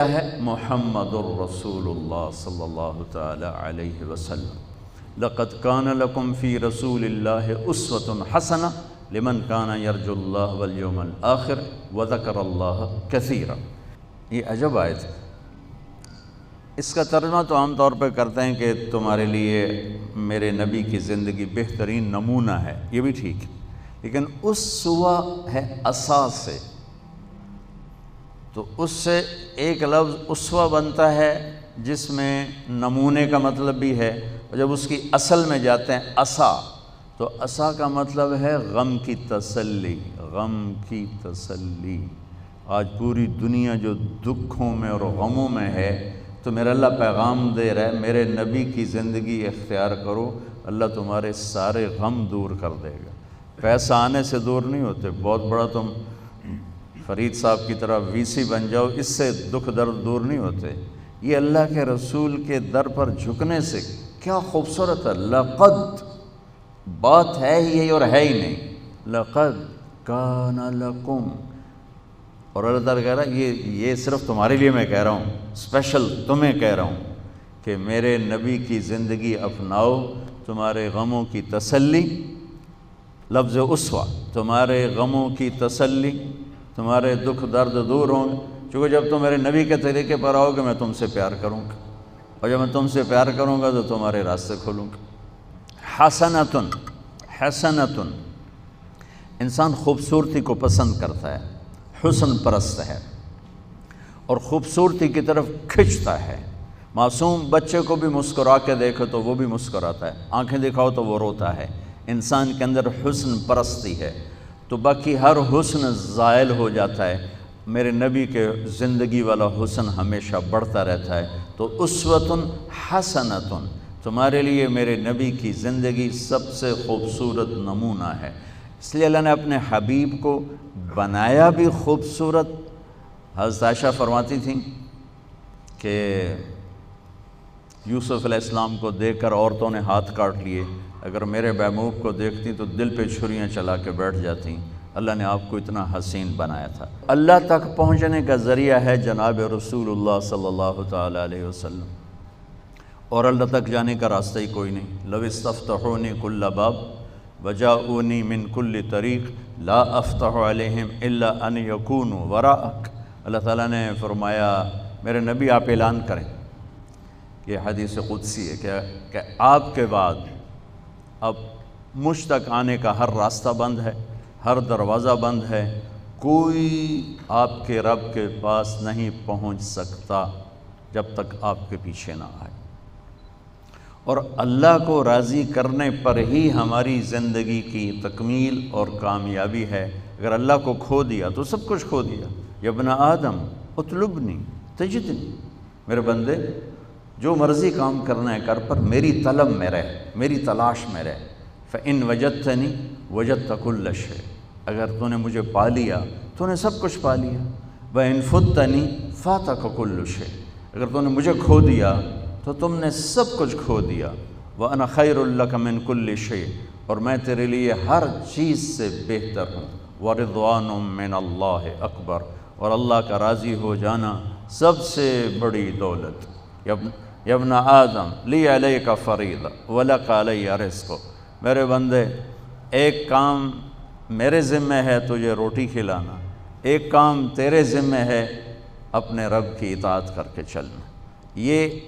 ہے محمد الرسول اللہ صلی اللہ تعالی علیہ وسلم لقد کان لکم فی رسول اللہ اسوۃ حسنہ لمن کان یرجو اللہ والیوم الآخر وذکر اللہ کثیرا۔ یہ عجب آیت ہے۔ اس کا ترجمہ تو عام طور پہ کرتے ہیں کہ تمہارے لیے میرے نبی کی زندگی بہترین نمونہ ہے، یہ بھی ٹھیک ہے، لیکن اسوہ ہے اساس سے، تو اس سے ایک لفظ اسوہ بنتا ہے جس میں نمونے کا مطلب بھی ہے، اور جب اس کی اصل میں جاتے ہیں اسا، تو اسا کا مطلب ہے غم کی تسلی، غم کی تسلی۔ آج پوری دنیا جو دکھوں میں اور غموں میں ہے، تو میرا اللہ پیغام دے رہا ہے میرے نبی کی زندگی اختیار کرو، اللہ تمہارے سارے غم دور کر دے گا۔ پیسہ آنے سے دور نہیں ہوتے، بہت بڑا تم فرید صاحب کی طرح وی سی بن جاؤ، اس سے دکھ درد دور نہیں ہوتے۔ یہ اللہ کے رسول کے در پر جھکنے سے کیا خوبصورت ہے۔ لقد بات ہے ہی اور ہے ہی نہیں، لقد کان لکم، اور اللہ تعالیٰ کہہ رہا ہے یہ صرف تمہارے لیے میں کہہ رہا ہوں، اسپیشل تمہیں کہہ رہا ہوں کہ میرے نبی کی زندگی اپناؤ، تمہارے غموں کی تسلی، لفظ اسوہ، تمہارے غموں کی تسلی، تمہارے دکھ درد دور ہوں، چونکہ جب تم میرے نبی کے طریقے پر آؤ گے میں تم سے پیار کروں گا، اور جب میں تم سے پیار کروں گا تو تمہارے راستے کھولوں گا۔ حسنۃ، حسنۃ، انسان خوبصورتی کو پسند کرتا ہے، حسن پرست ہے اور خوبصورتی کی طرف کھنچتا ہے۔ معصوم بچے کو بھی مسکرا کے دیکھو تو وہ بھی مسکراتا ہے، آنکھیں دکھاؤ تو وہ روتا ہے۔ انسان کے اندر حسن پرستی ہے، تو باقی ہر حسن زائل ہو جاتا ہے، میرے نبی کے زندگی والا حسن ہمیشہ بڑھتا رہتا ہے۔ تو اسوۃ حسنۃ، تمہارے لیے میرے نبی کی زندگی سب سے خوبصورت نمونہ ہے۔ اس لیے اللہ نے اپنے حبیب کو بنایا بھی خوبصورت۔ حضرت عائشہ فرماتی تھیں کہ یوسف علیہ السلام کو دیکھ کر عورتوں نے ہاتھ کاٹ لیے، اگر میرے محبوب کو دیکھتی تو دل پہ چھریاں چلا کے بیٹھ جاتی، اللہ نے آپ کو اتنا حسین بنایا تھا۔ اللہ تک پہنچنے کا ذریعہ ہے جناب رسول اللہ صلی اللہ تعالی علیہ وسلم، اور اللہ تک جانے کا راستہ ہی کوئی نہیں۔ لو استفتحونی کل باب وجاؤنی من کل طریق لا افتح علیہم الا ان یکونوا وراءک۔ اللہ تعالیٰ نے فرمایا میرے نبی آپ اعلان کریں، یہ حدیث قدسی ہے کہ آپ کے بعد اب مجھ تک آنے کا ہر راستہ بند ہے، ہر دروازہ بند ہے، کوئی آپ کے رب کے پاس نہیں پہنچ سکتا جب تک آپ کے پیچھے نہ آئے۔ اور اللہ کو راضی کرنے پر ہی ہماری زندگی کی تکمیل اور کامیابی ہے۔ اگر اللہ کو کھو دیا تو سب کچھ کھو دیا۔ یا ابن آدم اطلبنی تجدنی، میرے بندے جو مرضی کام کرنا ہے کر، پر میری طلب میں رہ، میری تلاش میں رہ۔ فَإِن وَجَدْتَنِي وَجَدْتَ كُلَّ شَيْءٍ، اگر تو نے مجھے پا لیا تو نے سب کچھ پا لیا۔ وَإِن فُتَّنِي فَاتَكَ كُلُّ شَيْءٍ، اگر تو نے مجھے کھو دیا تو تم نے سب کچھ کھو دیا۔ وَأَنَا خَيْرٌ لَكَ مِن كُلِّ شَيْءٍ، اور میں تیرے لیے ہر چیز سے بہتر ہوں۔ وَرِضْوَانٌ مِّنَ اللَّهِ أَكْبَرُ، اور اللہ کا راضی ہو جانا سب سے بڑی دولت۔ یا ابن آدم لی علیک فریضہ ولک علی رزق، میرے بندے ایک کام میرے ذمہ ہے تجھے روٹی کھلانا، ایک کام تیرے ذمہ ہے اپنے رب کی اطاعت کر کے چلنا۔ یہ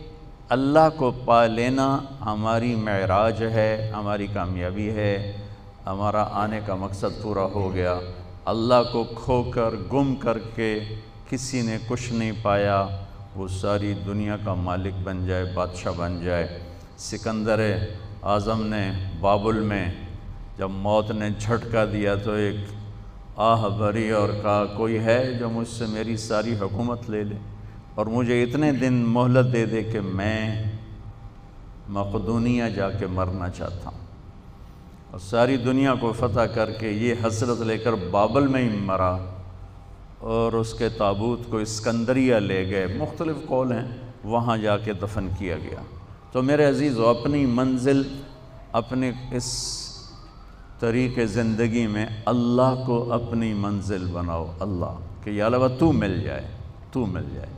اللہ کو پا لینا ہماری معراج ہے، ہماری کامیابی ہے، ہمارا آنے کا مقصد پورا ہو گیا۔ اللہ کو کھو کر گم کر کے کسی نے کچھ نہیں پایا، وہ ساری دنیا کا مالک بن جائے، بادشاہ بن جائے۔ سکندر اعظم نے بابل میں جب موت نے جھٹکا دیا تو ایک آہ بھری اور کہا کوئی ہے جو مجھ سے میری ساری حکومت لے لے اور مجھے اتنے دن مہلت دے دے کہ میں مقدونیہ جا کے مرنا چاہتا ہوں، اور ساری دنیا کو فتح کر کے یہ حسرت لے کر بابل میں ہی مرا، اور اس کے تابوت کو اسکندریہ لے گئے، مختلف قول ہیں، وہاں جا کے دفن کیا گیا۔ تو میرے عزیزو، اپنی منزل اپنے اس طریقے زندگی میں اللہ کو اپنی منزل بناؤ، اللہ کہ یا اللہ تو مل جائے، تو مل جائے۔